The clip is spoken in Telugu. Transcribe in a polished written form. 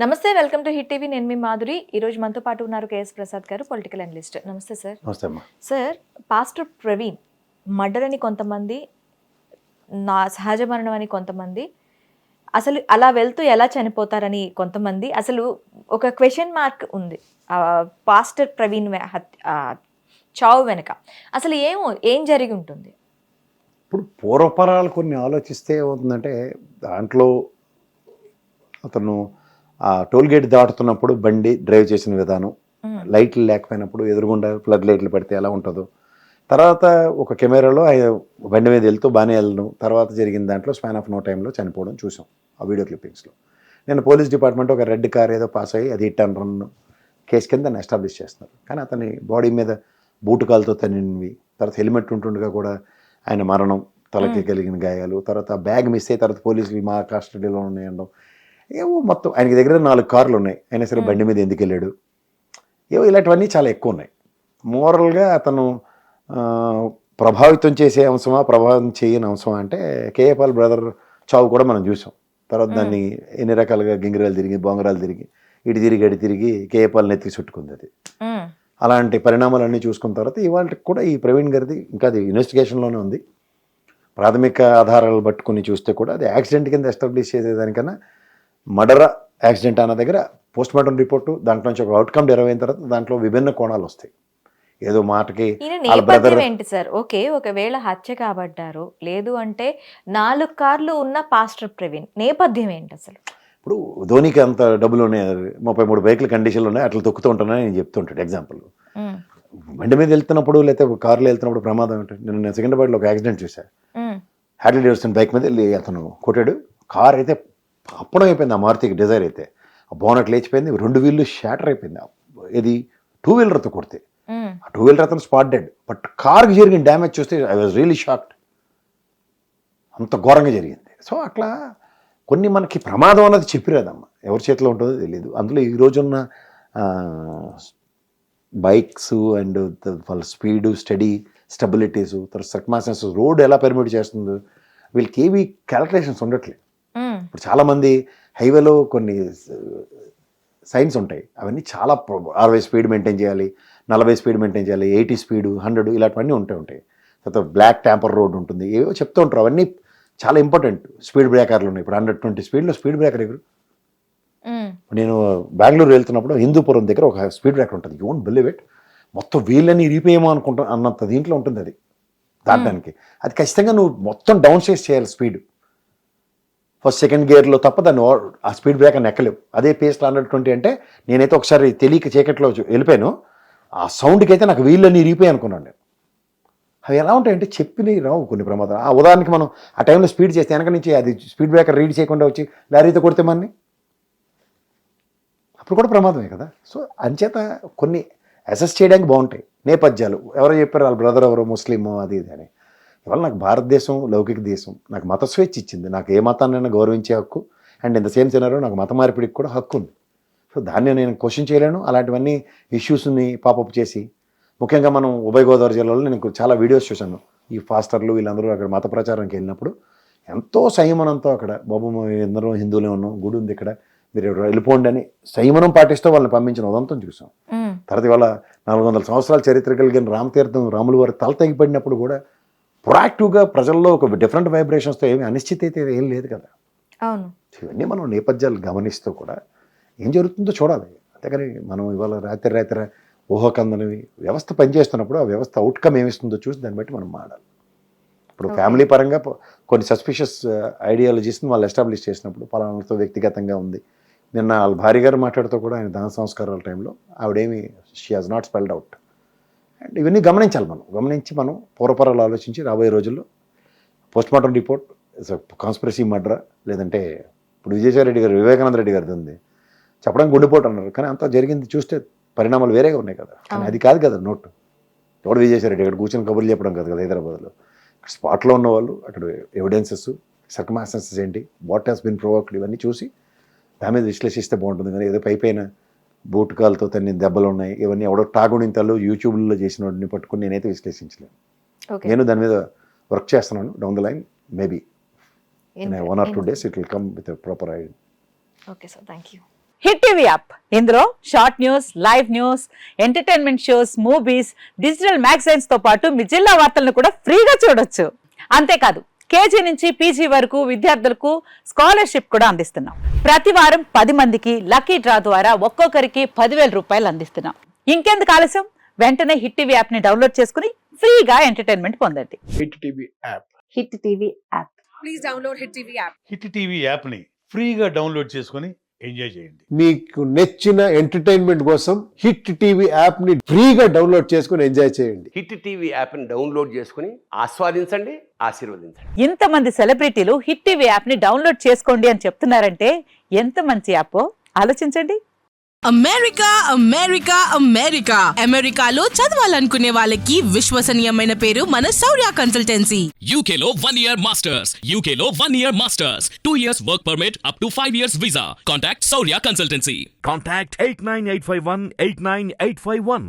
నమస్తే, వెల్కమ్ టు హిట్ టీవీ. నేను మీ మాధురి. ఈరోజు మనతో పాటు ఉన్నారు కేఎస్ ప్రసాద్ గారు, పొలిటికల్ అనలిస్ట్. నమస్తే సార్. నమస్తే అమ్మా. సార్, పాస్టర్ ప్రవీణ్ మర్డర్ అని కొంతమంది, నా సహజ మరణం అని కొంతమంది, అసలు అలా వెళ్తూ ఎలా చనిపోతారని కొంతమంది, అసలు ఒక క్వశ్చన్ మార్క్ ఉంది పాస్టర్ ప్రవీణ్ చావు వెనక. అసలు ఏం జరిగి ఉంటుంది? ఇప్పుడు పూర్వపరాలు కొన్ని ఆలోచిస్తే ఏమవుతుందంటే, దాంట్లో అతను ఆ టోల్ గేట్ దాటుతున్నప్పుడు బండి డ్రైవ్ చేసిన విధానం, లైట్లు లేకపోయినప్పుడు ఎదురుగుండా ఫ్లడ్ లైట్లు పెడితే ఎలా ఉంటుందో, తర్వాత ఒక కెమెరాలో ఆయన బండి మీద వెళ్తూ బాగానే వెళ్ళడం, తర్వాత జరిగిన దాంట్లో స్పాన్ ఆఫ్ నో టైంలో చనిపోవడం చూసాం ఆ వీడియో క్లిప్పింగ్స్లో. నేను పోలీస్ డిపార్ట్మెంట్ ఒక రెడ్ కార్ ఏదో పాస్ అయ్యి అది హిట్ అండ్ రన్ కేసు కింద దాన్ని ఎస్టాబ్లిష్ చేస్తున్నారు. కానీ అతని బాడీ మీద బూటు కాలుతో తనివి, తర్వాత హెల్మెట్ ఉంటుండగా కూడా ఆయన మరణం, తలకి కలిగిన గాయాలు, తర్వాత బ్యాగ్ మిస్ అయ్యి తర్వాత పోలీసులు మా కస్టడీలో ఉన్నాయడం, ఏవో మొత్తం ఆయనకి దగ్గర 4 కార్లు ఉన్నాయి, అయినా సరే బండి మీద ఎందుకు వెళ్ళాడు, ఏవో ఇలాంటివన్నీ చాలా ఎక్కువ ఉన్నాయి. మోరల్గా అతను ప్రభావితం చేసే అంశమా ప్రభావితం చేయని అంశమా అంటే కేఏ పాల్ బ్రదర్ చావు కూడా మనం చూసాం. తర్వాత దాన్ని ఎన్ని రకాలుగా గింగిరాలు తిరిగి బొంగరాలు తిరిగి ఇటు తిరిగి అడి తిరిగి కేఏ పాల్ నెత్తికి చుట్టుకుంది. అది అలాంటి పరిణామాలన్నీ చూసుకున్న తర్వాత ఇవాళ కూడా ఈ ప్రవీణ్ గారిది ఇంకా అది ఇన్వెస్టిగేషన్లోనే ఉంది. ప్రాథమిక ఆధారాలు పట్టుకుని చూస్తే కూడా అది యాక్సిడెంట్ కింద ఎస్టాబ్లిష్ చేసేదానికన్నా మర్డర్ యాక్సిడెంట్ అన్న దగ్గర పోస్ట్ మార్టం రిపోర్టు, దాంట్లో నుంచి ఒక అవుట్కమ్ డెరైవ్ అయిన తర్వాత దాంట్లో విభిన్న కోణాలు వస్తాయి. ఏదో మాటకి ఏంటి సార్? ఓకే, ఒకవేళ హత్య కాబడ్డారు, లేదు అంటే 4 కార్లు ఉన్న పాస్టర్ ప్రవీణ్ నేపథ్యం ఏంటి అసలు? ఇప్పుడు ధోనికి అంత డబ్బులు ఉన్నాయి, 33 బైకుల కండిషన్లు ఉన్నాయి, అట్లా తొక్కుతూ ఉంటానని నేను చెప్తుంటాడు. ఎగ్జాంపుల్, బండి మీద వెళ్తున్నప్పుడు లేకపోతే కార్లో వెళ్తున్నప్పుడు ప్రమాదం ఏంటి? నేను సికింద్రాబాద్లో ఒక యాక్సిడెంట్ చూసా. హ్యార్లీ డేవిడ్సన్ బైక్ మీద వెళ్ళి అతను కొట్టాడు, కార్ అయితే అప్పడం అయిపోయింది. ఆ మారుతికి డిజైర్ అయితే ఆ బోనట్ లేచిపోయింది, 2 వీళ్ళు షాటర్ అయిపోయింది. ఇది 2 వీలర్తో కొడితే ఆ 2 వీలర్ అతను స్పాట్ డెడ్. బట్ కార్కి జరిగిన డ్యామేజ్ చూస్తే ఐ వాజ్ రియలీ షాక్డ్, అంత ఘోరంగా జరిగింది. సో అట్లా కొన్ని మనకి ప్రమాదం అన్నది చెప్పిరాదమ్మా, ఎవరి చేతిలో ఉంటుందో తెలియదు. అందులో ఈ రోజున్న బైక్స్ అండ్ వాళ్ళ స్పీడు, స్టెబిలిటీసు, తర్వాత సర్కమాస్టెన్సెస్, రోడ్ ఎలా పెర్మిట్ చేస్తుందో వీళ్ళకి ఏవి క్యాలిక్యులేషన్స్ ఉండట్లేదు. ఇప్పుడు చాలామంది హైవేలో కొన్ని సైన్స్ ఉంటాయి, అవన్నీ చాలా 60 స్పీడ్ మెయింటైన్ చేయాలి, 40 స్పీడ్ మెయింటైన్ చేయాలి, 80 స్పీడ్, 100 ఇలాంటివన్నీ ఉంటాయి. తర్వాత బ్లాక్ ట్యాంపర్ రోడ్ ఉంటుంది, ఏవో చెప్తూ ఉంటారు. అవన్నీ చాలా ఇంపార్టెంట్. స్పీడ్ బ్రేకర్లు ఉన్నాయి. ఇప్పుడు 120 స్పీడ్లో స్పీడ్ బ్రేకర్ ఎగురు. నేను బెంగళూరు వెళ్తున్నప్పుడు హిందూపురం దగ్గర ఒక స్పీడ్ బ్రేకర్ ఉంటుంది. యూ వోంట్ బిలీవ్ ఇట్, మొత్తం వీళ్ళని ఇరిపోయేమో అనుకుంటా అన్నంత దీంట్లో ఉంటుంది అది దాటడానికి. అది ఖచ్చితంగా నువ్వు మొత్తం డౌన్ షేస్ చేయాలి స్పీడ్. ఫస్ట్ సెకండ్ గేర్లో తప్ప దాన్ని ఆ స్పీడ్ బ్రేకర్ని ఎక్కలేవు. అదే పేస్లో 120 అంటే నేనైతే ఒకసారి తెలియక చీకట్లో వెళ్ళిపోయాను, ఆ సౌండ్కి అయితే నాకు వీళ్ళని ఇరిగిపోయి అనుకున్నాను నేను. అవి ఎలా ఉంటాయంటే చెప్పినవి రావు కొన్ని ప్రమాదాలు. ఆ ఉదాహరణకి మనం ఆ టైంలో స్పీడ్ చేస్తే వెనక నుంచి అది స్పీడ్ బ్రేకర్ రీడ్ చేయకుండా వచ్చి లారీతో కొడితే మనని అప్పుడు కూడా ప్రమాదమే కదా. సో అంచేత కొన్ని అసెస్ చేయడానికి బాగుంటాయి నేపథ్యాలు. ఎవరో చెప్పారు వాళ్ళ బ్రదర్ ఎవరో ముస్లిమో అది ఇది అని. ఇవాళ నాకు భారతదేశం లౌకిక దేశం, నాకు మత స్వేచ్ఛ ఇచ్చింది, నాకు ఏ మతాన్నైనా గౌరవించే హక్కు, అండ్ ఇన్ ద సేమ్ సినారో నాకు మత మార్పిడికి కూడా హక్కు ఉంది. సో దాన్ని నేను క్వశ్చన్ చేయలేను. అలాంటివన్నీ ఇష్యూస్ని పాపప్ చేసి, ముఖ్యంగా మనం ఉభయ గోదావరి జిల్లాలో నేను చాలా వీడియోస్ చూశాను. ఈ ఫాస్టర్లు వీళ్ళందరూ అక్కడ మత ప్రచారంకి వెళ్ళినప్పుడు ఎంతో సంయమనంతో అక్కడ బాబు అందరూ హిందువులే ఉన్నాం, గుడి ఉంది ఇక్కడ, మీరు వెళ్ళిపోండి అని సంయమనం పాటిస్తూ వాళ్ళని పంపించిన ఉదంతం చూసాం. తర్వాత ఇవాళ 400 సంవత్సరాల చరిత్ర కలిగిన రామతీర్థం రాములు వారి తల తెగిపడినప్పుడు కూడా ప్రొయాక్టివ్గా ప్రజల్లో ఒక డిఫరెంట్ వైబ్రేషన్స్తో ఏమి అనిశ్చితి అయితే ఏం లేదు కదా. అవును, ఇవన్నీ మనం నేపథ్యాలు గమనిస్తూ కూడా ఏం జరుగుతుందో చూడాలి. అంతేకాని మనం ఇవాళ రాత్రి ఊహకందనివి వ్యవస్థ పనిచేస్తున్నప్పుడు ఆ వ్యవస్థ అవుట్కమ్ ఏమిస్తుందో చూసి దాన్ని బట్టి మనం మాడాలి. ఇప్పుడు ఫ్యామిలీ పరంగా కొన్ని సస్పిషియస్ ఐడియాలజీస్ని వాళ్ళు ఎస్టాబ్లిష్ చేసినప్పుడు పలానాతో వ్యక్తిగతంగా ఉంది. నిన్న వాళ్ళ భార్య గారు మాట్లాడుతూ కూడా ఆయన దాన సంస్కారాల టైంలో ఆవిడేమి she has not spelled out. And ఇవన్నీ గమనించాలి. గమనించి మనం పూర్వపరాలు ఆలోచించి రాబోయే రోజుల్లో పోస్ట్ మార్టం రిపోర్ట్ కాన్స్పిరసీ మర్డరా, లేదంటే ఇప్పుడు విజయసాయి రెడ్డి గారు, వివేకానంద రెడ్డి గారిది ఉంది చెప్పడానికి గుండెపోటు అన్నారు, కానీ అంతా జరిగింది చూస్తే పరిణామాలు వేరేగా ఉన్నాయి కదా. కానీ అది కాదు కదా నోట్. ఎవడు విజయసాయి రెడ్డి అక్కడ కూర్చొని కబుర్లు చెప్పడం కాదు కదా హైదరాబాద్లో. స్పాట్లో ఉన్న వాళ్ళు అక్కడ ఎవిడెన్సెస్, సర్కమాస్టెన్సెస్ ఏంటి, వాట్ హ్యాస్ బిన్ ప్రొవోక్డ్, ఇవన్నీ చూసి దాని మీద విశ్లేషిస్తే బాగుంటుంది. కానీ ఏదో పైపైన బూట్ కాలుతో తన్ని దెబ్బలు ఉన్నాయి, ఇవన్నీ ఎవడో టాగునింతలు యూట్యూబ్లో చేసిన వాడిని పట్టుకుని నేనైతే విశ్లేషించలేను. నేను దాని మీద వర్క్ చేస్తున్నాను. Down the line maybe in 1 or 2 days it will come with a proper idea. Okay sir, thank you. Hit TV app ఇందులో short news, live news, entertainment shows, movies, digital magazines తో పాటు మీ జిల్లా వార్తలను కూడా ఫ్రీగా చూడొచ్చు. అంతేకాదు కేజీ నుంచి పీజీ వరకు విద్యార్థులకు స్కాలర్షిప్ కూడా అందిస్తున్నాం. ప్రతి వారం 10 మందికి లక్కీ డ్రా ద్వారా ఒక్కొక్కరికి 10,000 రూపాయలు అందిస్తున్నాం. ఇంకెందుకు ఆలస్యం, వెంటనే హిట్ టీవీ యాప్ ని డౌన్లోడ్ చేసుకుని ఫ్రీగా ఎంటర్టైన్మెంట్ పొందండి. Hit TV app. Hit TV app. Please download Hit TV app. Hit TV యాప్ని ఫ్రీగా డౌన్లోడ్ చేసుకొని ఎంజాయ్ చేయండి. మీకు నచ్చిన ఎంటర్టైన్మెంట్ కోసం హిట్ టీవీ యాప్ని ఫ్రీగా డౌన్లోడ్ చేసుకుని ఎంజాయ్ చేయండి. హిట్ టీవీ యాప్ని డౌన్లోడ్ చేసుకుని ఆస్వాదించండి, ఆశీర్వదించండి. ఇంతమంది సెలబ్రిటీలు హిట్ టీవీ యాప్ ని డౌన్లోడ్ చేసుకోండి అని చెప్తున్నారంటే ఎంత మంచి యాప్ ఆలోచించండి. అమెరికా అమెరికా అమెరికా అమెరికాలో చదవాలనుకునే వాళ్ళకి విశ్వసనీయమైన పేరు మన శౌర్య కన్సల్టెన్సీ. UK లో 1 year masters. UK లో 1 year masters. 2 years work permit up to 5 years visa. Contact Saurya Consultancy. Contact 89851 89851.